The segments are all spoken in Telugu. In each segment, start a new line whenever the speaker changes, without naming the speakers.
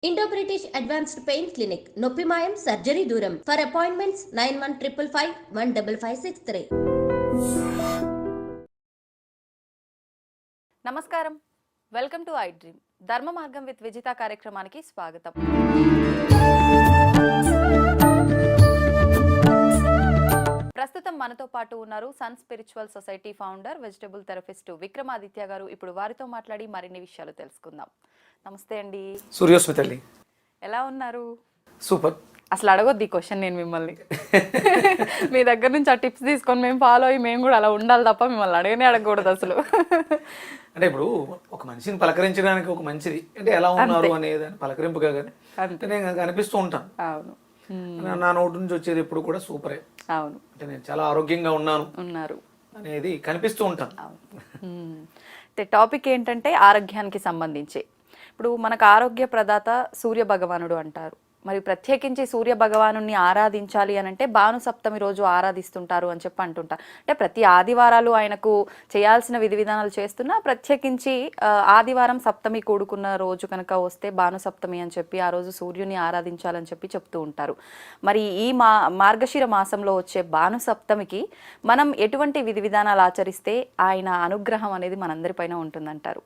Indo British advanced pain clinic నొప్పి మాయం సర్జరీ దూరం ఫర్ అపాయింట్మెంట్స్ 9155515563.
నమస్కారం, వెల్కమ్ టు ఐ డ్రీమ్. ధర్మ మార్గం విత్ విజిత కార్యక్రమానికి స్వాగతం. ప్రస్తుతం మనతో పాటు ఉన్నారు sun spiritual society founder, vegetable therapist Vikramaditya garu. ఇప్పుడు వారితో మాట్లాడి మరిన్ని విషయాలు తెలుసుకుందాం. నమస్తే అండి.
సూర్యోస్మితల్లి,
ఎలా ఉన్నారు?
సూపర్.
అసలు అడగొద్దు ఈ క్వశ్చన్ నేను మిమ్మల్ని. మీ దగ్గర నుంచి ఆ టిప్స్ తీసుకొని మేము ఫాలో అయ్యి మేము కూడా అలా ఉండాలి తప్ప మిమ్మల్ని అడగకూడదు అసలు.
అంటే ఇప్పుడు ఒక మనిషిని పలకరించడానికి ఒక మంచిది అంటే ఎలా ఉన్నారు అనేది పలకరింపు కానీ అంటే నేను కనిపిస్తూ ఉంటాను.
అవును,
నా నోటి నుంచి వచ్చేది ఎప్పుడు కూడా సూపరే.
అవును,
అంటే నేను చాలా ఆరోగ్యంగా ఉన్నారు అనేది కనిపిస్తూ ఉంటాను.
టాపిక్ ఏంటంటే ఆరోగ్యానికి సంబంధించి. ఇప్పుడు మనకు ఆరోగ్య ప్రదాత సూర్య భగవానుడు అంటారు. మరి ప్రత్యేకించి సూర్య భగవాను ఆరాధించాలి అని అంటే భాను సప్తమి రోజు ఆరాధిస్తుంటారు అని చెప్పి అంటుంటారు. అంటే ప్రతి ఆదివారాలు ఆయనకు చేయాల్సిన విధి విధానాలు చేస్తున్నా ప్రత్యేకించి ఆదివారం సప్తమి కూడుకున్న రోజు కనుక వస్తే భాను సప్తమి అని చెప్పి ఆ రోజు సూర్యుని ఆరాధించాలని చెప్పి చెప్తూ ఉంటారు. మరి ఈ మార్గశిర మాసంలో వచ్చే భాను సప్తమికి మనం ఎటువంటి విధి విధానాలు ఆచరిస్తే ఆయన అనుగ్రహం అనేది మనందరిపైన ఉంటుందంటారు?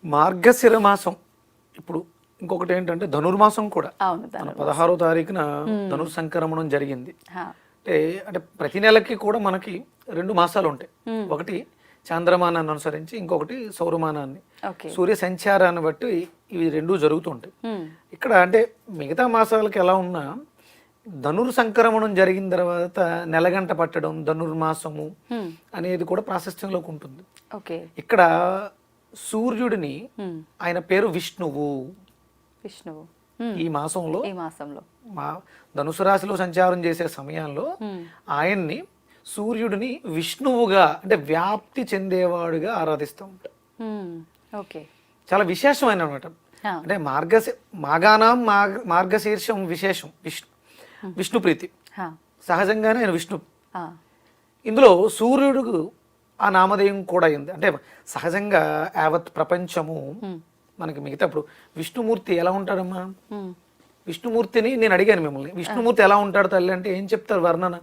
మార్గశిర మాసం ఇప్పుడు ఇంకొకటి ఏంటంటే ధనుర్మాసం కూడా.
అవును,
16వ తారీఖున ధనుర్ సంక్రమణం జరిగింది. అంటే ప్రతి నెలకి కూడా మనకి 2 మాసాలు ఉంటాయి. ఒకటి చాంద్రమానాన్ని అనుసరించి, ఇంకొకటి సౌరమానాన్ని, సూర్య సంచారాన్ని బట్టి ఇవి 2 జరుగుతుంటాయి. ఇక్కడ అంటే మిగతా మాసాలకి ఎలా ఉన్నా ధనుర్ సంక్రమణం జరిగిన తర్వాత నెలగంట పట్టడం ధనుర్మాసము అనేది కూడా ప్రాశస్త్యంలోకి ఉంటుంది. ఇక్కడ సూర్యుడిని ఆయన పేరు విష్ణువు. ఈ మాసంలో ధనుసు రాశిలో సంచారం చేసే సమయంలో ఆయన్ని సూర్యుడిని విష్ణువుగా అంటే వ్యాప్తి చెందేవాడుగా ఆరాధిస్తూ ఉంటాం. చాలా విశేషమైన అనమాట. అంటే మార్గశీర్షం విశేషం విష్ణు ప్రీతి. సహజంగానే ఆయన విష్ణు. ఇందులో సూర్యుడు ఆ నామధేయం కూడా అయింది. అంటే సహజంగా యావత్ ప్రపంచము మనకి మిగతా ఇప్పుడు విష్ణుమూర్తి ఎలా ఉంటాడమ్మా? విష్ణుమూర్తిని నేను అడిగాను మిమ్మల్ని, విష్ణుమూర్తి ఎలా ఉంటాడు తల్లి అంటే ఏం చెప్తారు వర్ణన?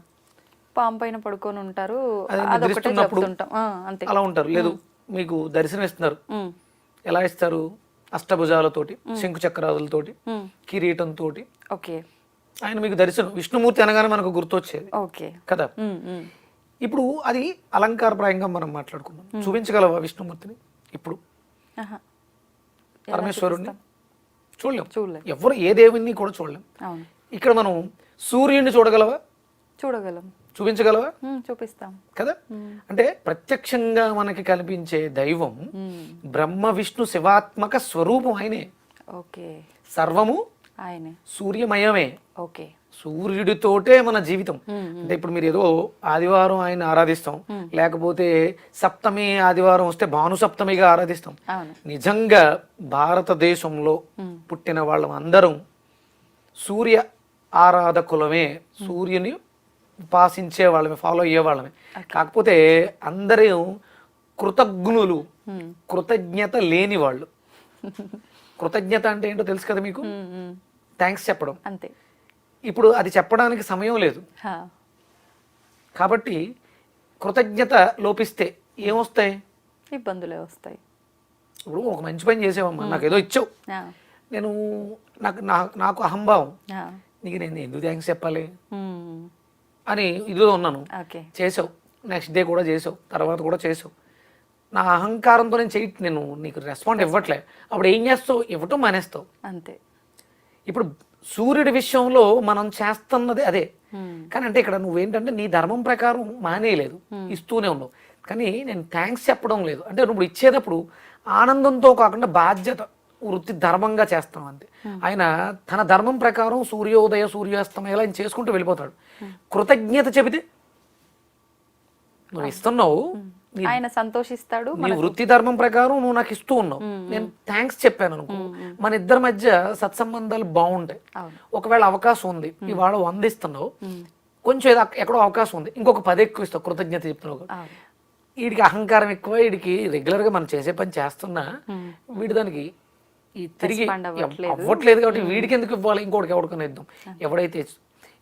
పాము పైన పడుకొని ఉంటారు,
అలా ఉంటారు. లేదు మీకు దర్శనం ఇస్తున్నారు, ఎలా ఇస్తారు? అష్టభుజాలతోటి, శంకు చక్రాదులతోటి, కిరీటంతో ఆయన మీకు దర్శనం. విష్ణుమూర్తి అనగానే మనకు గుర్తొచ్చేది కదా. ఇప్పుడు అది అలంకారప్రాయంగా మనం మాట్లాడుకున్నాం. చూపించగలవా విష్ణుమూర్తిని? ఇప్పుడు పరమేశ్వరుణ్ణి చూడలేం, ఎవరు ఏ దేవుణ్ణి కూడా చూడలేం. ఇక్కడ మనం సూర్యుడిని చూడగలవా?
చూడగలం.
చూపించగలవా?
చూపిస్తాం కదా.
అంటే ప్రత్యక్షంగా మనకి కనిపించే దైవం బ్రహ్మ విష్ణు శివాత్మక స్వరూపం ఆయనే. సర్వము ఆయనే, సూర్యమయమే. సూర్యుడితోటే మన జీవితం. అంటే ఇప్పుడు మీరు ఏదో ఆదివారం ఆయన ఆరాధిస్తాం, లేకపోతే సప్తమి ఆదివారం వస్తే భాను సప్తమిగా ఆరాధిస్తాం. నిజంగా భారతదేశంలో పుట్టిన వాళ్ళం అందరం సూర్య ఆరాధకులమే, సూర్యుని ఉపాసించే వాళ్ళమే, ఫాలో అయ్యే వాళ్ళమే. కాకపోతే అందరూ కృతజ్ఞులు, కృతజ్ఞత లేని వాళ్ళు. కృతజ్ఞత అంటే ఏంటో తెలుసు కదా మీకు? థ్యాంక్స్ చెప్పడం.
అంతే.
ఇప్పుడు అది చెప్పడానికి సమయం లేదు కాబట్టి కృతజ్ఞత లోపిస్తే ఏమొస్తాయి?
ఇబ్బందులే వస్తాయి.
ఇప్పుడు ఒక మంచి పని చేసావమ్మా, నాకు ఏదో ఇచ్చావు, నేను నాకు అహంభావం, నీకు నేను ఎందుకు థ్యాంక్స్ చెప్పాలి అని ఇదిలో ఉన్నాను. చేసావు, నెక్స్ట్ డే కూడా చేసావు, తర్వాత కూడా చేసావు. నా అహంకారంతో నేను నీకు రెస్పాండ్ ఇవ్వట్లే. అప్పుడు ఏం చేస్తావు? ఇవ్వటం మానేస్తావు.
అంతే.
ఇప్పుడు సూర్యుడి విషయంలో మనం చేస్తున్నది అదే. కానీ అంటే ఇక్కడ నువ్వేంటంటే నీ ధర్మం ప్రకారం మానేయలేదు, ఇస్తూనే ఉన్నావు. కానీ నేను థ్యాంక్స్ చెప్పడం లేదు. అంటే నువ్వు ఇచ్చేటప్పుడు ఆనందంతో కాకుండా బాధ్యత, వృత్తి, ధర్మంగా చేస్తాం అంతే. ఆయన తన ధర్మం ప్రకారం సూర్యోదయ సూర్యాస్తమయాలు ఆయన చేసుకుంటూ వెళ్ళిపోతాడు. కృతజ్ఞత చెబితే నువ్వు ఇస్తున్నావు,
ఆయన సంతోషిస్తాడు.
నీ వృత్తి ధర్మం ప్రకారం నువ్వు నాకు ఇస్తూ ఉన్నావు, నేను థ్యాంక్స్ చెప్పాను అనుకో, మన ఇద్దరి మధ్య సత్సంబంధాలు బాగుంటాయి. ఒకవేళ అవకాశం ఉంది, ఇవాళ 100 ఇస్తున్నావు, కొంచెం ఎక్కడో అవకాశం ఉంది, ఇంకొక 10 ఎక్కువ ఇస్తావు, కృతజ్ఞత చెప్తున్నావు. వీడికి అహంకారం ఎక్కువ, వీడికి రెగ్యులర్ గా మనం చేసే పని చేస్తున్నా వీడి దానికి ఈ తిరిగి
Respond అవ్వట్లేదు.
అవ్వట్లేదు కాబట్టి వీడికి ఎందుకు ఇవ్వాలి, ఇంకోటికి ఎవరికైనా ఇద్దాం. ఎవడైతే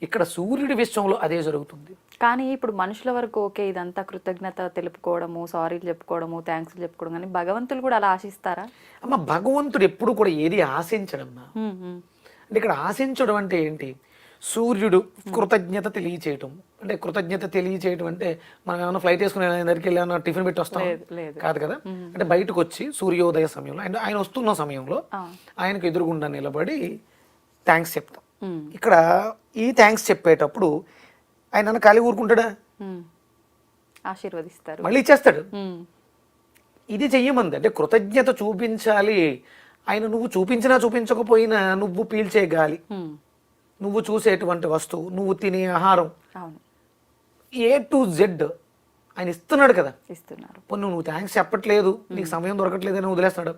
ఇక్కడ సూర్యుడి విషయంలో అదే జరుగుతుంది.
కానీ ఇప్పుడు మనుషుల వరకు ఓకే ఇదంతా కృతజ్ఞత తెలుపుకోవడము, సారీలు చెప్పుకోవడము, థ్యాంక్స్ చెప్పుకోవడం, కానీ భగవంతులు కూడా అలా ఆశిస్తారా?
అమ్మ భగవంతుడు ఎప్పుడు కూడా ఏది ఆశించడమ్మా. అంటే ఇక్కడ ఆశించడం అంటే ఏంటి? సూర్యుడు కృతజ్ఞత తెలియచేయటం. అంటే కృతజ్ఞత తెలియచేయటం అంటే మనం ఏమైనా ఫ్లైట్ వేసుకుని దగ్గరికి వెళ్ళి ఏమైనా టిఫిన్ పెట్టి వస్తాం కాదు కదా. అంటే బయటకు వచ్చి సూర్యోదయ సమయంలో అంటే ఆయన వస్తున్న సమయంలో ఆయనకు ఎదురుగుండా నిలబడి థ్యాంక్స్ చెప్తాం. ఇక్కడ ఈ థ్యాంక్స్ చెప్పేటప్పుడు ఆయన ఖాళీ ఊరుకుంటాడా?
ఆశీర్వదిస్తారు,
మళ్ళీ ఇచ్చేస్తాడు. ఇది చెయ్యమంది. అంటే కృతజ్ఞత చూపించాలి. ఆయన నువ్వు చూపించినా చూపించకపోయినా నువ్వు పీల్చే గాలి, నువ్వు చూసేటువంటి వస్తువు, నువ్వు తినే ఆహారం, A to Z ఆయన ఇస్తున్నాడు కదా.
ఇస్తున్నారు.
నువ్వు థ్యాంక్స్ చెప్పట్లేదు, నీకు సమయం దొరకట్లేదు అని వదిలేస్తున్నాడు.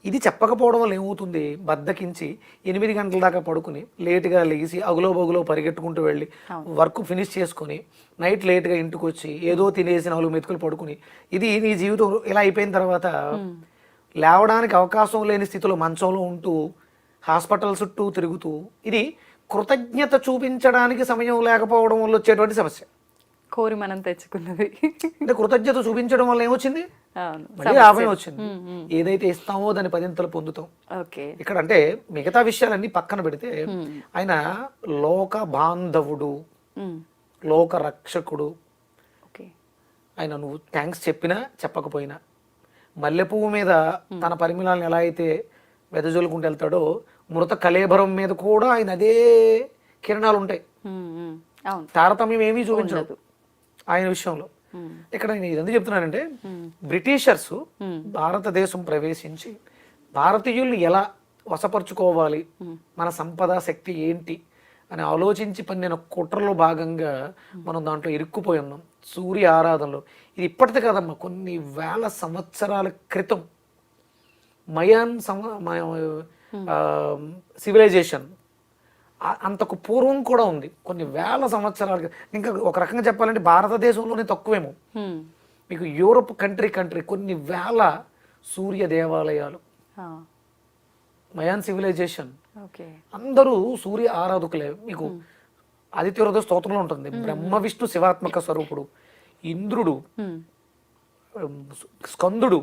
ఇది చెప్పకపోవడం వల్ల ఏమవుతుంది? బద్దకించి 8 గంటల దాకా పడుకుని లేటుగా లేచి అగులో బగులో పరిగెట్టుకుంటూ వెళ్ళి వర్క్ ఫినిష్ చేసుకుని నైట్ లేట్గా ఇంటికి వచ్చి ఏదో తినేసి 4 మెతుకులు పడుకుని ఇది నీ జీవితం ఇలా అయిపోయిన తర్వాత లేవడానికి అవకాశం లేని స్థితిలో మంచంలో ఉంటూ హాస్పిటల్ చుట్టూ తిరుగుతూ, ఇది కృతజ్ఞత చూపించడానికి సమయం లేకపోవడం వల్ల వచ్చేటువంటి సమస్య.
కోరి మనం తెచ్చుకున్నది.
అంటే కృతజ్ఞత చూపించడం వల్ల ఏమొచ్చింది? మళ్ళీ లాభం వచ్చింది. ఏదైతే ఇస్తామో దాన్ని 10 పొందుతాం. ఇక్కడ అంటే మిగతా విషయాలన్నీ పక్కన పెడితే ఆయన లోక బాంధవుడు, లోక రక్షకుడు. ఆయన నువ్వు థ్యాంక్స్ చెప్పినా చెప్పకపోయినా మల్లెపువ్వు మీద తన పరిమళాలను ఎలా అయితే వెదజల్లుకుంటూ వెళ్తాడో మృత కళేబరం మీద కూడా ఆయన అదే కిరణాలు ఉంటాయి. తారతమ్యం ఏమీ చూపించదు ఆయన విషయంలో. ఇక్కడ నేను ఇదంతా చెప్తున్నానంటే బ్రిటిషర్స్ భారతదేశం ప్రవేశించి భారతీయుల్ని ఎలా వశపరుచుకోవాలి, మన సంపద శక్తి ఏంటి అని ఆలోచించి పన్నిన కుట్రలో భాగంగా మనం దాంట్లో ఇరుక్కుపోయి ఉన్నాం. సూర్య ఆరాధనలో ఇది ఇప్పటిది కాదమ్మా, కొన్ని వేల సంవత్సరాల క్రితం మయాన్ సివిలైజేషన్ అంతకు పూర్వం కూడా ఉంది. కొన్ని వేల సంవత్సరాలు. ఇంకా ఒక రకంగా చెప్పాలంటే భారతదేశంలోనే తక్కువేమో. మీకు యూరోప్ కంట్రీ కొన్ని వేల సూర్య దేవాలయాలు, మయాన్ సివిలైజేషన్, అందరూ సూర్య ఆరాధకులే. మీకు ఆదిత్య హృదయ స్తోత్రంలో ఉంటుంది బ్రహ్మ విష్ణు శివాత్మక స్వరూపుడు, ఇంద్రుడు, స్కందుడు,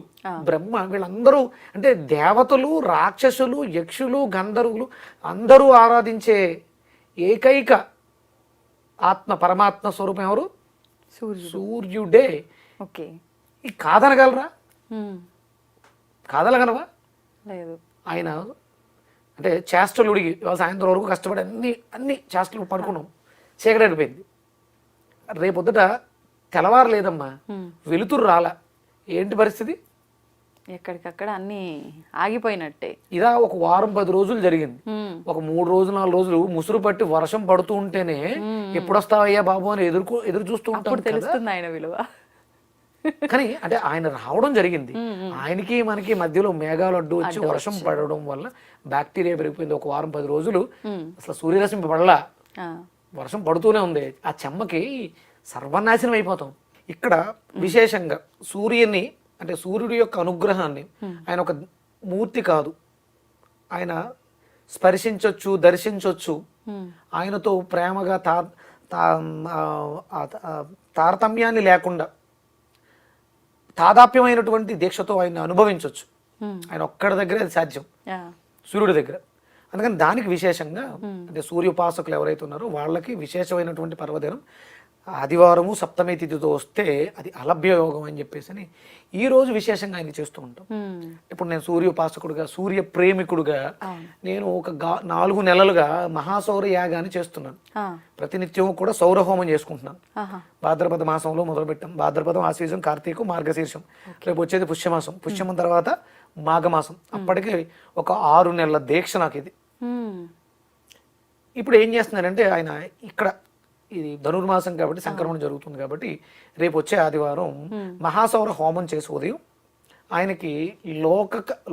బ్రహ్మ, వీళ్ళందరూ అంటే దేవతలు, రాక్షసులు, యక్షులు, గంధర్వులు అందరూ ఆరాధించే ఏకైక ఆత్మ పరమాత్మ స్వరూపం ఎవరు? సూర్యుడే. ఈ కాదనగలరా? కాదనగలవా? లేదు. ఆయన అంటే చేష్టలు ఉడిగి ఇవాళ సాయంత్రం వరకు కష్టపడి అన్ని చేష్టలు పడుకున్నాం, చీకటి అయిపోయింది. రేపొద్దుట తెల్లవారు లేదమ్మా, వెలుతురు రాలా, ఏంటి పరిస్థితి?
ఎక్కడికక్కడ అన్ని ఆగిపోయినట్టే.
ఇదా ఒక వారం 10 రోజులు జరిగింది. ఒక 3 రోజులు 4 రోజులు ముసురు పట్టి వర్షం పడుతూ ఉంటేనే ఎప్పుడు వస్తావయ్యా బాబు అని ఎదురు చూస్తూ ఉంటాం.
తెలుస్తుంది ఆయన విలువ.
కానీ అంటే ఆయన రావడం జరిగింది, ఆయనకి మనకి మధ్యలో మేఘాలు అడ్డు వచ్చి వర్షం పడడం వల్ల బ్యాక్టీరియా పెరిగిపోయింది. ఒక వారం 10 రోజులు అసలు సూర్యరశ్మి పడలా, వర్షం పడుతూనే ఉంది. ఆ చెమ్మకి సర్వనాశనం అయిపోతాం. ఇక్కడ విశేషంగా సూర్యుని అంటే సూర్యుడి యొక్క అనుగ్రహాన్ని, ఆయన ఒక మూర్తి కాదు, ఆయన స్పర్శించవచ్చు, దర్శించవచ్చు. ఆయనతో ప్రేమగా తారతమ్యాన్ని లేకుండా తాదాప్యమైనటువంటి దీక్షతో ఆయన అనుభవించవచ్చు. ఆయన ఒక్కడి దగ్గరే అది సాధ్యం, సూర్యుడి దగ్గర. అందుకని దానికి విశేషంగా అంటే సూర్యోపాసకులు ఎవరైతే ఉన్నారో వాళ్ళకి విశేషమైనటువంటి పర్వదినం ఆదివారము సప్తమి తిథితో వస్తే అది అలభ్య యోగం అని చెప్పేసి ఈ రోజు విశేషంగా ఆయన చేస్తూ ఉంటాం. ఇప్పుడు నేను సూర్యోపాసకుడుగా, సూర్య ప్రేమికుడుగా నేను ఒక 4 నెలలుగా మహాసౌర యాగాన్ని చేస్తున్నాను. ప్రతినిత్యం కూడా సౌరహోమం చేసుకుంటున్నాను. భాద్రపద మాసంలో మొదలుపెట్టాం. భాద్రపదం, ఆశ్వీజం, కార్తీకం, మార్గశీర్షం. రేపు వచ్చేది పుష్యమాసం. పుష్యమం తర్వాత మాఘమాసం. అప్పటికి ఒక 6 నెలల దీక్ష నాకు ఇది. ఇప్పుడు ఏం చేస్తున్నారంటే ఆయన ఇక్కడ ఇది ధనుర్మాసం కాబట్టి సంక్రమణ జరుగుతుంది కాబట్టి రేపు వచ్చే ఆదివారం మహాసౌర హోమం చేసి ఉదయం ఆయనకి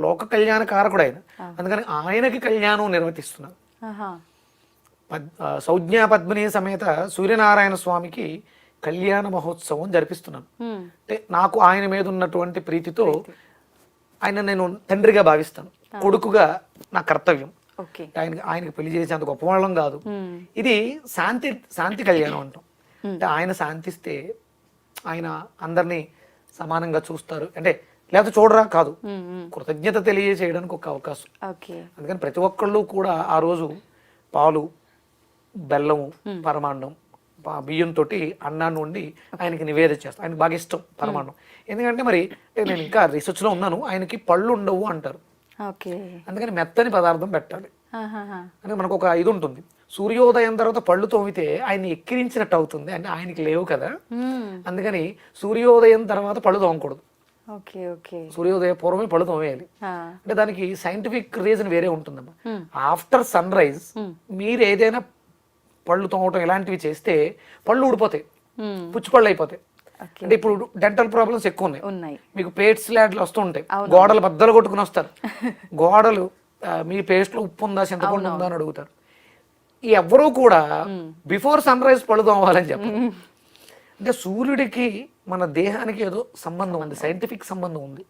లోక కళ్యాణ కారకుడు ఆయన. అందుకని ఆయనకి కళ్యాణం నిర్వర్తిస్తున్నాను. సౌజ్ఞా పద్మిని సమేత సూర్యనారాయణ స్వామికి కళ్యాణ మహోత్సవం జరిపిస్తున్నాను. అంటే నాకు ఆయన మీద ఉన్నటువంటి ప్రీతితో ఆయన నేను తండ్రిగా భావిస్తాను. కొడుకుగా నా కర్తవ్యం.
ఓకే.
ఆయనకి పెళ్లి చేసేంత గొప్పవాళ్ళం కాదు. ఇది శాంతి కళ్యాణం అంటాం. అంటే ఆయన శాంతిస్తే ఆయన అందరినీ సమానంగా చూస్తారు, అంటే లేకపోతే చూడరా కాదు, కృతజ్ఞత తెలియజేయడానికి ఒక అవకాశం. అందుకని ప్రతి ఒక్కళ్ళు కూడా ఆ రోజు పాలు, బెల్లము, పరమాన్నం, బియ్యంతో అన్నాన్ని వండి ఆయనకి నివేదన చేస్తాను. ఆయనకి బాగా ఇష్టం పరమాన్నం. ఎందుకంటే మరి నేను ఇంకా రీసెర్చ్లో ఉన్నాను, ఆయనకి పళ్ళు ఉండవు అంటారు. అందుకని మెత్తని పదార్థం పెట్టాలి. అంటే మనకు ఒక ఇది ఉంటుంది, సూర్యోదయం తర్వాత పళ్ళు తోమితే ఆయన్ని ఎక్కిరించినట్టు అవుతుంది, అంటే ఆయనకి లేవు కదా. అందుకని సూర్యోదయం తర్వాత పళ్ళు తోమకూడదు, సూర్యోదయ పూర్వమే పళ్ళు తోమేయాలి. అంటే దానికి సైంటిఫిక్ రీజన్ వేరే ఉంటుందమ్మా. ఆఫ్టర్ సన్ రైజ్ మీరు ఏదైనా పళ్ళు తోమటం ఇలాంటివి చేస్తే పళ్ళు ఊడిపోతాయి, పుచ్చిపళ్ళు అయిపోతాయి. అంటే ఇప్పుడు డెంటల్ ప్రాబ్లమ్స్ ఎక్కువ ఉన్నాయి, మీకు పేస్ట్ ల్యాడ్లు వస్తూ ఉంటాయి, గోడలు బద్దలు కొట్టుకుని వస్తారు. గోడలు మీ పేస్ట్ లో ఉప్పు ఉందా, చింతపండు ఉందా అని అడుగుతారు. ఎవ్వరూ కూడా బిఫోర్ సన్ రైజ్ పళ్ళు తోమాలని చెప్పారు. అంటే సూర్యుడికి మన దేహానికి ఏదో సంబంధం ఉంది, సైంటిఫిక్ సంబంధం ఉంది.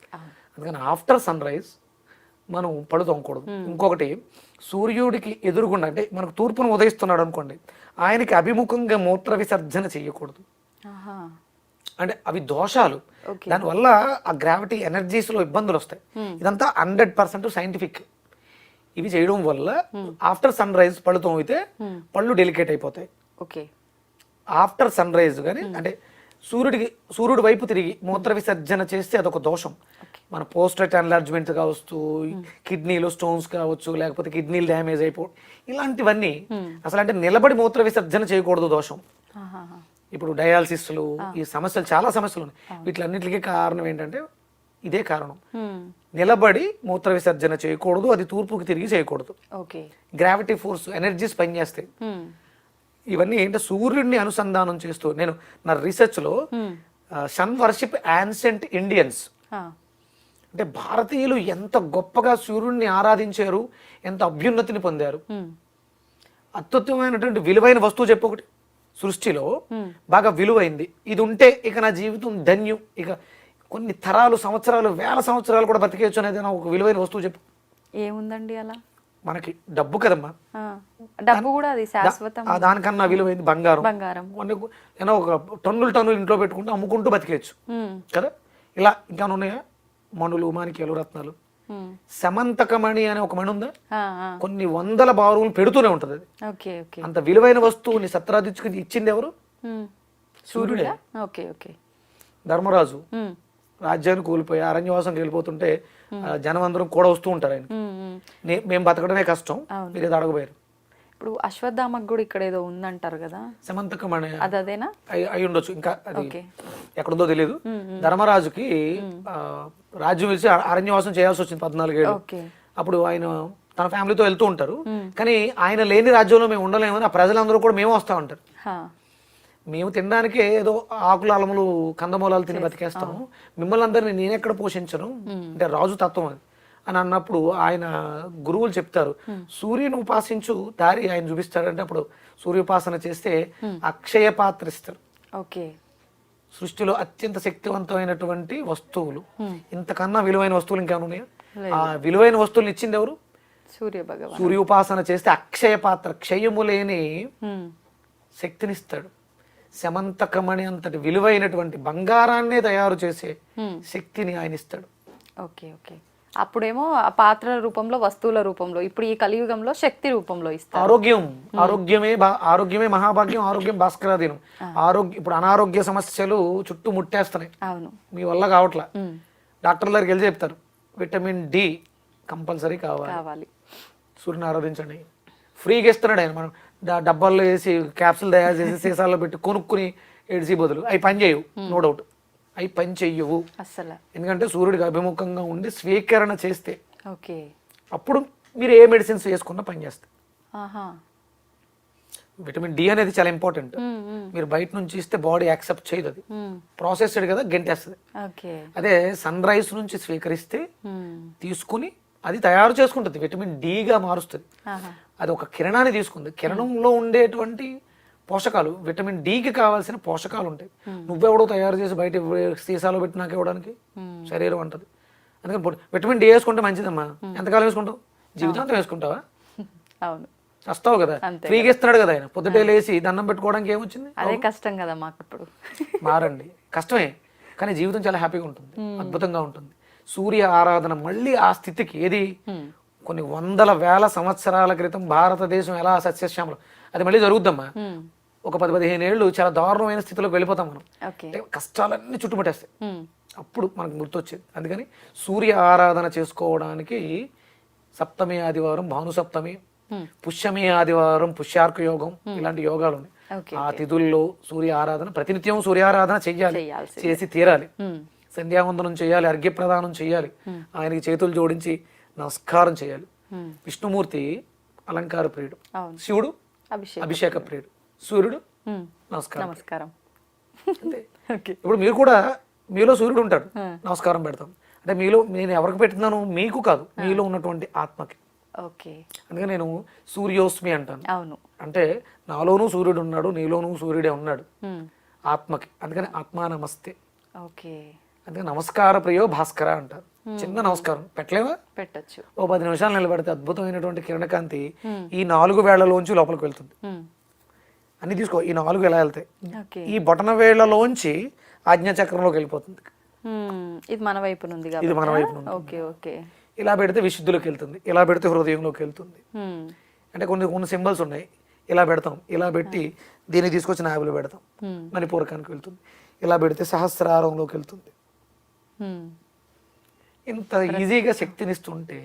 అందుకని ఆఫ్టర్ సన్ రైజ్ మనం పళ్ళు తోమకూడదు. ఇంకొకటి, సూర్యుడికి ఎదురుగుండా, అంటే మనకు తూర్పును ఉదయిస్తున్నాడు అనుకోండి, ఆయనకి అభిముఖంగా మూత్ర విసర్జన చేయకూడదు. అంటే అవి దోషాలు, దానివల్ల ఆ గ్రావిటీ ఎనర్జీస్ లో ఇబ్బందులు వస్తాయి. ఇదంతా 100% సైంటిఫిక్. ఇవి చేయడం వల్ల ఆఫ్టర్ సన్ రైజ్ పళ్ళు తోమితే పళ్ళు డెలికేట్ అయిపోతాయి. ఆఫ్టర్ సన్ రైజ్ కానీ, అంటే సూర్యుడి వైపు తిరిగి మూత్ర విసర్జన చేస్తే అదొక దోషం. మన పోస్టేట్ ఎన్లార్జ్మెంట్ కావచ్చు, కిడ్నీలో స్టోన్స్ కావచ్చు, లేకపోతే కిడ్నీలు డ్యామేజ్ అయిపోవడం, ఇలాంటివన్నీ అసలు. అంటే నిలబడి మూత్ర విసర్జన చేయకూడదు, దోషం. ఇప్పుడు డయాలసిస్లు, ఈ సమస్యలు, చాలా సమస్యలు ఉన్నాయి. వీటిలన్నిటికీ కారణం ఏంటంటే ఇదే కారణం. నిలబడి మూత్ర విసర్జన చేయకూడదు, అది తూర్పుకి తిరిగి చేయకూడదు. గ్రావిటీ ఫోర్స్, ఎనర్జీస్ పనిచేస్తాయి. ఇవన్నీ ఏంటంటే సూర్యుడిని అనుసంధానం చేస్తూ, నేను నా రీసెర్చ్ లో సన్ వర్షిప్ యాన్సెంట్ ఇండియన్స్, అంటే భారతీయులు ఎంత గొప్పగా సూర్యుడిని ఆరాధించారు, ఎంత అభ్యున్నతిని పొందారు. అత్యుత్తమైనటువంటి విలువైన వస్తువు చెప్పొకటి సృష్టిలో బాగా విలువైంది, ఇది ఉంటే ఇక నా జీవితం ధన్యం, ఇక కొన్ని తరాలు, సంవత్సరాలు, వేల సంవత్సరాలు కూడా బతికేయచ్చు అనేది ఒక విలువైన వస్తువు చెప్పు.
ఏముందండి అలా?
మనకి డబ్బు కదమ్మా,
డబ్బు కూడా అది శాశ్వతం.
దానికన్నా విలువైంది బంగారం. ఏదో ఒక టన్నులు ఇంట్లో పెట్టుకుంటూ అమ్ముకుంటూ బతికేయచ్చు కదా. ఇలా ఇంకా ఉన్నాయా మణులు, మాణిక్యాలు, రత్నాలు. సమంతకమణి అనే ఒక మణి ఉందా, కొన్ని వందల బారువులు పెడుతూనే ఉంటది. అది అంత విలువైన వస్తువుని సత్రాదిచ్చుకుని ఇచ్చింది ఎవరు? సూర్యుడే. ధర్మరాజు రాజ్యాన్ని కోల్పోయి అరణ్యవాసం వెళ్ళిపోతుంటే జనం అందరం కూడా వస్తూ ఉంటారు. ఆయన మేము బతకడమే కష్టం, మీరు ఏదో అడగబోయారు.
ఇప్పుడు అశ్వత్థామకు కూడా ఇక్కడ ఏదో ఉందంటారు కదా,
సమంతకమణి.
అదేనా?
అయి ఉండొచ్చు, ఇంకా అది ఎక్కడుందో తెలియదు. ధర్మరాజుకి రాజ్యం వేసి అరణ్యవాసం చేయాల్సి వచ్చింది 14 ఏళ్ళు. అప్పుడు ఆయన తన ఫ్యామిలీతో వెళ్తూ ఉంటారు. కానీ ఆయన లేని రాజ్యంలో మేము ఉండలేమని ఆ ప్రజలందరూ కూడా మేము వస్తా ఉంటారు. మేము తినడానికే ఏదో ఆకులు, అలములు, కందమూలాలు తిని బతికేస్తాము, మిమ్మల్ని అందరినీ నేనెక్కడ పోషించను, అంటే రాజు తత్వం అది అని అన్నప్పుడు ఆయన గురువులు చెప్తారు, సూర్యుని ఉపాసించు దారి ఆయన చూపిస్తాడంటే అప్పుడు సూర్యోపాసన చేస్తే అక్షయ పాత్ర ఇస్తారు. సృష్టిలో అత్యంత శక్తివంతమైనటువంటి వస్తువులు, ఇంతకన్నా విలువైన వస్తువులు ఇంకేమైనా ఉన్నాయా? ఆ విలువైన వస్తువులు ఇచ్చింది ఎవరు? సూర్యోపాసన చేస్తే అక్షయ పాత్ర, క్షయము లేని శక్తినిస్తాడు. సమంతకమణి అంతటి విలువైనటువంటి బంగారాన్నే తయారు చేసే శక్తిని ఆయన ఇస్తాడు.
అప్పుడేమో ఆ పాత్రల రూపంలో, వస్తువుల రూపంలో, ఇప్పుడు ఈ కలియుగంలో శక్తి రూపంలో ఇస్తారు.
ఆరోగ్యమే మహాభాగ్యం, ఆరోగ్యం భాస్కరాధీనం. ఇప్పుడు అనారోగ్య సమస్యలు చుట్టూ ముట్టేస్తున్నాయి, మీ వల్ల కావట్లా. డాక్టర్ దగ్గరికి వెళ్ళి చెప్తారు విటమిన్ డి కంపల్సరీ కావాలి, సూర్యుని ఆరాధించండి. ఫ్రీగా ఇస్తున్నాడు ఆయన. మనం డబ్బాల్లో వేసి క్యాప్సులు తయారు చేసి సీసాల్లో పెట్టి కొనుక్కుని ఏడిసి బదులు అవి పని చేయవు, నో డౌట్ అవి పని చెయ్యవు అసలు. ఎందుకంటే సూర్యుడికి అభిముఖంగా ఉండి స్వీకరణ చేస్తే అప్పుడు మీరు ఏ మెడిసిన్స్ వేసుకున్నా పని చేస్తాయి. విటమిన్ డి అనేది చాలా ఇంపార్టెంట్. మీరు బయట నుంచి ఇస్తే బాడీ యాక్సెప్ట్ చేయదు, అది ప్రాసెస్డ్ కదా, గెంటేస్తుంది. అదే సన్ రైజ్ నుంచి స్వీకరిస్తే తీసుకుని అది తయారు చేసుకుంటుంది, విటమిన్ డిగా మారుస్తుంది. అది ఒక కిరణాన్ని తీసుకుంది, కిరణంలో ఉండేటువంటి పోషకాలు, విటమిన్ డికి కావాల్సిన పోషకాలు ఉంటాయి. నువ్వెవడో తయారు చేసి బయట సీసాలో పెట్టి నాకు ఇవ్వడానికి, శరీరం అంటది. అందుకని విటమిన్ డి వేసుకుంటే మంచిదమ్మా. ఎంతకాలం వేసుకుంటావు? జీవితాంతం వేసుకుంటావా?
అవును,
వస్తావు కదా, ఫ్రీగా ఇస్తున్నాడు కదా ఆయన. పొద్దుటే లేసి దండం పెట్టుకోవడానికి ఏమొచ్చింది?
అదే కష్టం కదా మాకు ఇప్పుడు.
మారండి, కష్టమే, కానీ జీవితం చాలా హ్యాపీగా ఉంటుంది, అద్భుతంగా ఉంటుంది. సూర్య ఆరాధన మళ్ళీ ఆ స్థితికి ఏది కొన్ని వందల వేల సంవత్సరాల క్రితం భారతదేశం ఎలా సస్యశ్యామలం, అది మళ్ళీ జరుగుద్దమ్మా. ఒక 10-15 ఏళ్ళు చాలా దారుణమైన స్థితిలోకి వెళ్ళిపోతాం మనం. అంటే కష్టాలన్నీ చుట్టుముట్టేస్తాయి. అప్పుడు మనకు గుర్తొచ్చేది. అందుకని సూర్య ఆరాధన చేసుకోవడానికి సప్తమి ఆదివారం భాను సప్తమి, పుష్యమి ఆదివారం పుష్యార్క యోగం, ఇలాంటి యోగాలు ఉన్నాయి. ఆ తిథుల్లో సూర్య ఆరాధన ప్రతినిత్యం సూర్యారాధన చెయ్యాలి, చేసి తీరాలి. సంధ్యావందనం చేయాలి, అర్ఘ్య ప్రదానం చేయాలి, ఆయనకి చేతులు జోడించి నమస్కారం చేయాలి. విష్ణుమూర్తి అలంకార ప్రియుడు, శివుడు అభిషేక ప్రియుడు, సూర్యుడు నమస్కారం. అంతే. ఇప్పుడు మీరు కూడా, మీలో సూర్యుడు ఉంటాడు, నమస్కారం పెడతాం. అంటే మీలో నేను ఎవరికి పెడుతున్నాను? మీకు కాదు, మీలో ఉన్నటువంటి ఆత్మకి. అందుకని నేను సూర్యోస్మి అంటాను.
అవును,
అంటే నాలోనూ సూర్యుడు ఉన్నాడు, నీలోనూ సూర్యుడే ఉన్నాడు ఆత్మకి. అందుకని ఆత్మా నమస్తే. అందుకని నమస్కార ప్రియో భాస్కర అంటారు. చిన్న నమస్కారం పెట్టలేవా?
పెట్టచ్చు.
ఓ 10 నిమిషాలు నిలబడితే అద్భుతమైనటువంటి కిరణకాంతి ఈ 4 వేళ్లలోంచి లోపలికి వెళ్తుంది. అన్ని తీసుకో, ఈ 4 ఎలా వెళ్తాయి? ఈ బొటన వేళ్లలోంచి ఆజ్ఞాచక్రంలోకి వెళ్ళిపోతుంది.
ఇది మన వైపు నుండి,
ఇది మన వైపు నుండి. ఇలా పెడితే విశుద్ధిలోకి వెళ్తుంది, ఇలా పెడితే హృదయంలోకి వెళ్తుంది. అంటే కొన్ని సింబల్స్ ఉన్నాయి, ఇలా పెడతాం, ఇలా పెట్టి దీన్ని తీసుకొచ్చి నాభిలో పెడతాం, మణిపూరకానికి వెళ్తుంది. ఇలా పెడితే సహస్రారంలోకి వెళ్తుంది. ఇంత ఈజీగా శక్తినిస్తుంటే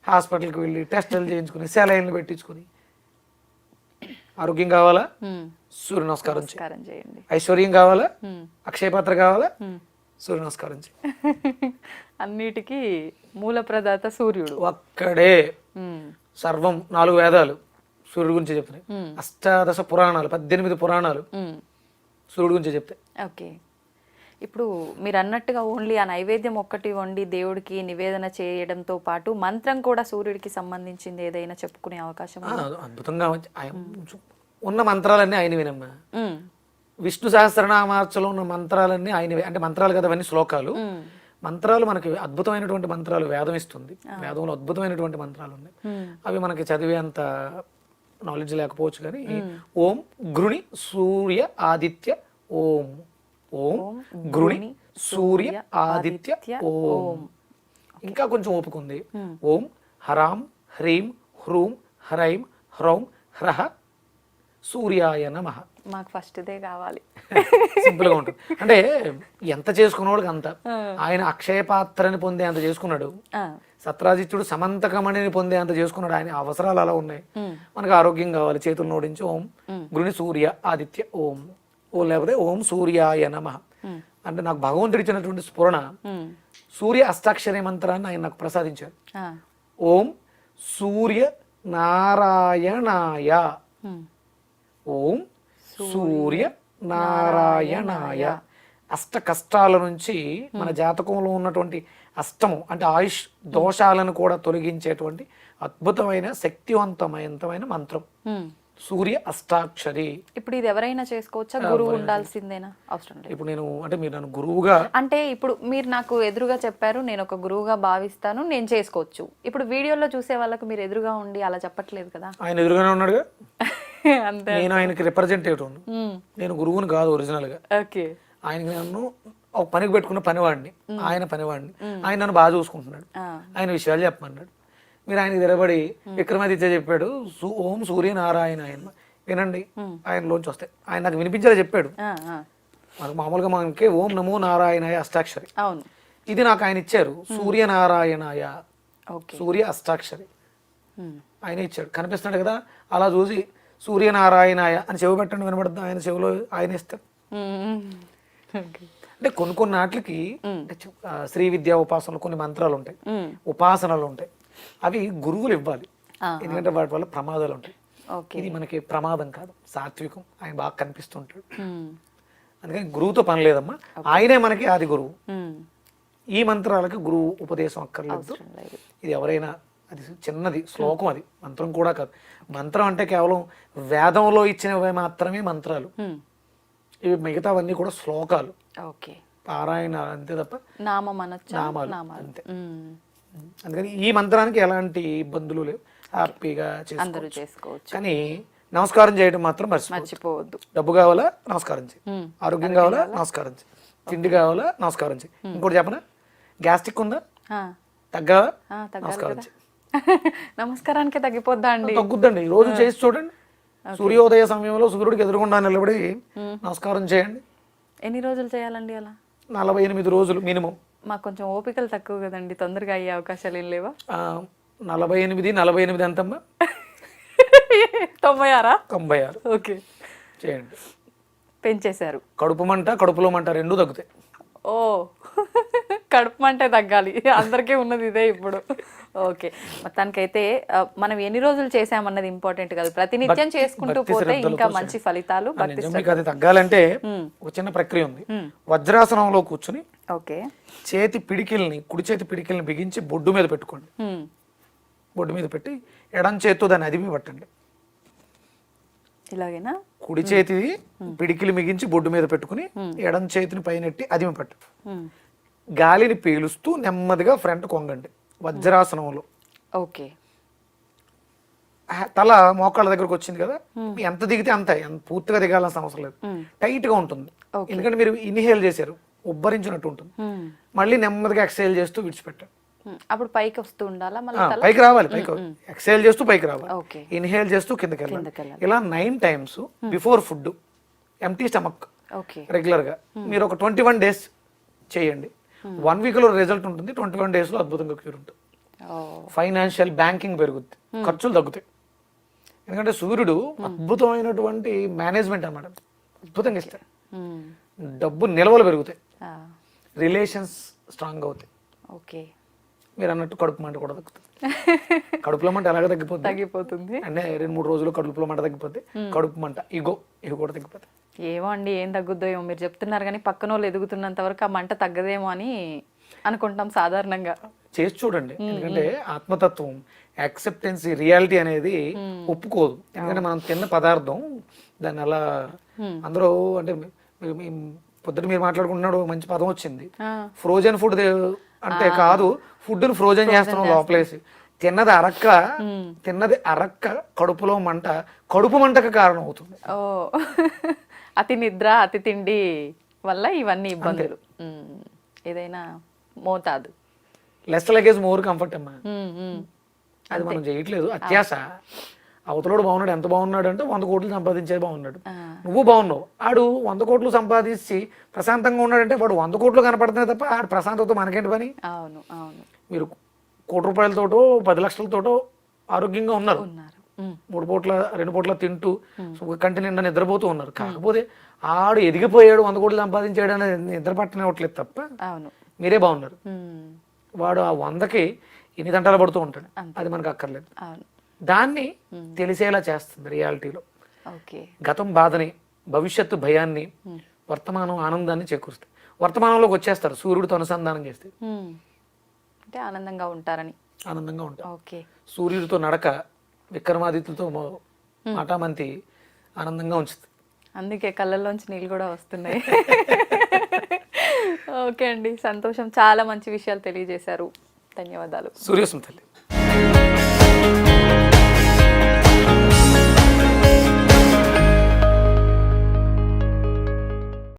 హాస్పిటల్కి వెళ్ళి టెస్టులు చేయించుకుని సెలైన్లు పెట్టించుకుని ఆరోగ్యం కావాలా? సూర్య నమస్కారం చేయండి. ఐశ్వర్యం కావాలా? అక్షయపాత్ర కావాలా? సూర్య నమస్కారం చేయండి.
అన్నిటికీ మూల ప్రదాత సూర్యుడు
ఒక్కడే. సర్వం 4 వేదాలు సూర్యుడు గురించి చెప్తున్నాయి. అష్టాదశ పురాణాలు, 18 పురాణాలు సూర్యుడు గురించి చెప్తాయి.
ఓకే, ఇప్పుడు మీరు అన్నట్టుగా ఓన్లీ ఆ నైవేద్యం ఒక్కటి వండి దేవుడికి నివేదన చేయడంతో పాటు మంత్రం కూడా సూర్యుడికి సంబంధించింది ఏదైనా చెప్పుకునే అవకాశం?
అద్భుతంగా ఉన్న మంత్రాలన్నీ ఆయనవేనమ్మా. విష్ణు సహస్రనామార్చలో ఉన్న మంత్రాలన్నీ ఆయనవే. అంటే మంత్రాలు కదా అవన్నీ, శ్లోకాలు. మంత్రాలు మనకి అద్భుతమైనటువంటి మంత్రాలు వేదం ఇస్తుంది. వేదంలో అద్భుతమైనటువంటి మంత్రాలు ఉన్నాయి. అవి మనకి చదివేంత నాలెడ్జ్ లేకపోవచ్చు, కానీ ఓం గృణి సూర్య ఆదిత్య ఓం, ఓం గృణి సూర్య ఆదిత్య ఓం. ఇంకా కొంచెం ఓపిక ఉంది. ఓం హరాం హ్రీం హ్రూం హరైం హ్రౌం హ్రహ సూర్యాయ నమః.
మాకు ఫస్ట్ ఇదే కావాలి.
సింపుల్ గా ఉంటుంది. అంటే ఎంత చేసుకున్నవాడికి అంత. ఆయన అక్షయ పాత్రని పొందే అంత చేసుకున్నాడు, సత్రాజిత్తుడు సమంతకమణిని పొందే అంత చేసుకున్నాడు. ఆయన అవసరాలు అలా ఉన్నాయి. మనకు ఆరోగ్యం కావాలి, చేతులు నోడించి ఓం గృణి సూర్య ఆదిత్య ఓం, ఓం లేకపోతే ఓం సూర్యాయ నమః. అంటే నాకు భగవంతుడు ఇచ్చినటువంటి స్ఫురణ, సూర్య అష్టాక్షరి మంత్రాన్ని ఆయన నాకు ప్రసాదించారు. ఓం సూర్య నారాయణాయ, ఓం సూర్య నారాయణాయ. అష్ట కష్టాల నుంచి మన జాతకంలో ఉన్నటువంటి అష్టము అంటే ఆయుష్ దోషాలను కూడా తొలగించేటువంటి అద్భుతమైన శక్తివంతమైన మంత్రం సూర్య అష్టాక్షరి.
ఇప్పుడు ఇది ఎవరైనా చేసుకోవచ్చా? గురువు ఉండాల్సిందేనా? అవసరం లేదు.
ఇప్పుడు నేను అంటే మీరు నన్ను గురువుగా,
అంటే ఇప్పుడు మీరు నాకు ఎదురుగా చెప్పారు, నేను ఒక గురువుగా భావిస్తాను, నేను చేసుకోవచ్చు. ఇప్పుడు వీడియోలో చూసే వాళ్ళకి మీరు ఎదురుగా ఉండి అలా చెప్పట్లేదు కదా.
ఆయన ఎదురుగానే ఉన్నాడుగా. అంతే, నేను ఆయనకి రిప్రజెంటేటివ్. నేను గురువుని కాదు ఒరిజినల్ గా. ఆయనకి నన్ను ఒక పనికి పెట్టుకున్న పనివాడిని, ఆయన పనివాడిని. ఆయన నన్ను బాగా చూసుకుంటున్నాడు, ఆయన విషయాలు చెప్పమన్నాడు. మీరు ఆయనకి తిరగబడి విక్రమాదిత్య చెప్పాడు ఓం సూర్యనారాయణ ఆయన వినండి, ఆయనలోంచి వస్తాయి. ఆయన నాకు వినిపించేలా చెప్పాడు. మనకు మామూలుగా మనకి ఓం నమో నారాయణాయ అష్టాక్షరి, ఇది నాకు ఆయన ఇచ్చారు సూర్యనారాయణాయ, సూర్య అష్టాక్షరి ఆయన ఇచ్చాడు. కనిపిస్తున్నాడు కదా, అలా చూసి సూర్యనారాయణాయ అని చెవి పెట్టండి, వినబడుతుంది. ఆయన చెవిలో ఆయన ఇస్తారు. అంటే కొన్ని వాటికి శ్రీ విద్యా ఉపాసనలు కొన్ని మంత్రాలు ఉంటాయి, ఉపాసనలు ఉంటాయి, అవి గురువులు ఇవ్వాలి. ఎందుకంటే వాటి వల్ల ప్రమాదాలు ఉంటాయి. ఇది మనకి ప్రమాదం కాదు, సాత్వికం. ఆయన బాగా కనిపిస్తుంటాడు. అందుకని గురువుతో పని లేదమ్మా, ఆయనే మనకి ఆది గురువు. ఈ మంత్రాలకి గురువు ఉపదేశం అక్కర్లేదు. ఇది ఎవరైనా, అది చిన్నది శ్లోకం, అది మంత్రం కూడా కాదు. మంత్రం అంటే కేవలం వేదంలో ఇచ్చినవి మాత్రమే మంత్రాలు, ఇవి మిగతావన్నీ కూడా శ్లోకాలు. పారాయణ అంతే తప్ప
నామం అనొచ్చా?
నామాలు
నామాలు.
అంతే. అందుకని ఈ మంత్రానికి ఎలాంటి ఇబ్బందులు లేవు, హ్యాపీగా
అందరూ
చేసుకోవచ్చు.
చేసుకోవచ్చు.
కానీ నమస్కారం చేయడం మాత్రం
మర్చిపోవద్దు.
డబ్బు కావాలా నమస్కారం చేయి, ఆరోగ్యం కావాలా నమస్కారం చేయి, తిండి కావాలా నమస్కారం చేయి. ఇంకోటి చెప్పనా, గ్యాస్ట్రిక్ ఉందా తగ్గాలా నమస్కారం చేయి.
నమస్కారానికి తగ్గిపోద్దా అండి?
తగ్గుద్దండి. రోజు చేసి చూడండి. సూర్యోదయ సమయంలో సూర్యుడికి ఎదురుగుండా నిలబడి నమస్కారం చేయండి.
ఎన్ని రోజులు చేయాలండి అలా?
48 రోజులు మినిమం.
మాకు కొంచెం ఓపికలు తక్కువ కదండి, తొందరగా అయ్యే అవకాశాలు ఏం లేవా?
48 ఎంతమ్మా?
96. ఓకే,
చేయండి.
పెంచేశారు.
కడుపు మంట కడుపులో మంట రెండూ తగ్గుతాయి.
ఓ, కడుపు మంటే తగ్గాలి, అందరికీ ఉన్నది ఇదే ఇప్పుడు. ఓకే, మొత్తానికైతే మనం ఎన్ని రోజులు చేసామన్నది ఇంపార్టెంట్ కాదు, ప్రతినిత్యం చేసుకుంటూ పోతే ఇంకా మంచి ఫలితాలు.
మీకు అది తగ్గాలంటే ఒక చిన్న ప్రక్రియ ఉంది. వజ్రాసనంలో కూర్చుని
ఓకే,
కుడి చేతి పిడికిల్ని బిగించి బొడ్డు మీద పెట్టుకోండి. బొడ్డు మీద పెట్టి ఎడం చేత్తో దాన్ని అదిమి పట్టండి.
ఇలాగేనా?
కుడి చేతి పిడికిలు మిగించి బొడ్డు మీద పెట్టుకుని ఎడం చేతిని పైనెట్టి అదిమి పట్టు. గాలిని పీలుస్తూ నెమ్మదిగా ఫ్రంట్ కొంగండి వజ్రాసనంలో.
ఓకే,
తల మోకాళ్ళ దగ్గరకు వచ్చింది కదా, ఎంత దిగితే అంత, పూర్తిగా దిగాల్సిన అవసరం లేదు, టైట్ గా ఉంటుంది. ఎందుకంటే మీరు ఇన్హేల్ చేశారు, ఉబ్బరించినట్టు ఉంటుంది. మళ్ళీ నెమ్మదిగా ఎక్సైల్ చేస్తూ విడిచిపెట్టారు.
అప్పుడు పైకి వస్తూ ఉండాలా?
పైకి రావాలి, పైకి ఎక్సైల్ చేస్తూ పైకి రావాలి, ఇన్హేల్ చేస్తూ కిందకి వెళ్ళాలి. ఇలా 9 times before food, empty stomach, regular గా మీరు ఒక 21 days చేయండి. 1 week లో రిజల్ట్ ఉంటుంది, 21 days లో అద్భుతంగా క్యూర్ ఉంటుంది. ఫైనాన్షియల్ బ్యాంకింగ్ పెరుగుద్ది, ఖర్చులు తగ్గుతాయి. ఎందుకంటే సూర్యుడు అద్భుతమైనటువంటి మేనేజ్మెంట్ అన్నమాట, అద్భుతంగా ఇస్తాడు. డబ్బు నిల్వలు పెరుగుతాయి, రిలేషన్స్ స్ట్రాంగ్ అవుతాయి.
ఓకే,
మీరు అన్నట్టు కడుపు మంట కూడా తగ్గుతుంది. కడుపులో మంట ఎలాగ తగ్గిపోతుంది అంటే 2-3 రోజులు కడుపులో మంట తగ్గిపోతే కడుపు మంట ఇవి కూడా తగ్గిపోతాయి.
ఏమో అండి, ఏం తగ్గుద్దో ఏమో మీరు చెప్తున్నారు, కానీ పక్కన వాళ్ళు ఎదుగుతున్నంత వరకు ఆ మంట తగ్గదేమో అని అనుకుంటాం సాధారణంగా.
చేసి చూడండి, ఎందుకంటే ఆత్మతత్వం, యాక్సెప్టెన్సీ, రియాలిటీ అనేది ఒప్పుకోదు. ఎందుకంటే మనం తిన్న పదార్థం దాన్ని అలా అందరూ అంటే పొద్దున మీరు మాట్లాడుకుంటున్నాడు మంచి పదం వచ్చింది, ఫ్రోజన్ ఫుడ్ అంటే కాదు, ఫుడ్ ను ఫ్రోజన్ చేస్తున్నాం లోపలేసి. తిన్నది అరక్క కడుపులో మంట, కడుపు మంటకు కారణం అవుతుంది.
ఓ, అతి నిద్ర, అతి తిండి వల్ల ఇవన్నీ ఇబ్బందులు. ఏదైనా మోతాదు.
లెస్ లగేజ్ మోర్ కంఫర్ట్ అమ్మా. అది మనం చేయట్లేదు, అత్యాస. అవతలోడు బాగున్నాడు, ఎంత బాగున్నాడు అంటే 100 కోట్లు సంపాదించేది బాగున్నాడు, నువ్వు బాగున్నావు. ఆడు 100 కోట్లు సంపాదించి ప్రశాంతంగా ఉన్నాడంటే వాడు 100 కోట్లు కనపడుతున్నాయి తప్ప ఆడు ప్రశాంతతో మనకేంటి పని?
అవును అవును.
మీరు 1 కోటి రూపాయలతోటో 10 లక్షలతోటో ఆరోగ్యంగా ఉన్నారు, 2 పూట్ల తింటూ కంటి నిండా నిద్రపోతూ ఉన్నారు. కాకపోతే ఆడు ఎదిగిపోయాడు, 100 కోట్లు సంపాదించాడు అనేది నిద్ర పట్టనివ్వట్లేదు తప్ప మీరే బాగున్నారు. వాడు ఆ 100కి ఎన్ని తంటాలు పడుతూ ఉంటాడు, అది మనకు అక్కర్లేదు. దాన్ని తెలిసేలా చేస్తుంది రియాలిటీలో. గతం బాధని, భవిష్యత్తు భయాన్ని, వర్తమానం ఆనందాన్ని చేకూరుస్తాయి. వర్తమానంలోకి వచ్చేస్తారు సూర్యుడితో అనుసంధానం చేస్తే,
అంటే ఆనందంగా ఉంటారని.
ఆనందంగా ఉంటారు. సూర్యుడితో నడక, విక్రమాదిత్యులతో మాటామంతి ఆనందంగా ఉంచుతుంది.
అందుకే కళ్ళల్లోంచి నీళ్ళు కూడా వస్తున్నాయి. ఓకే అండి, సంతోషం. చాలా మంచి విషయాలు తెలియజేశారు, ధన్యవాదాలు.
సూర్యోస్మి తల్లి.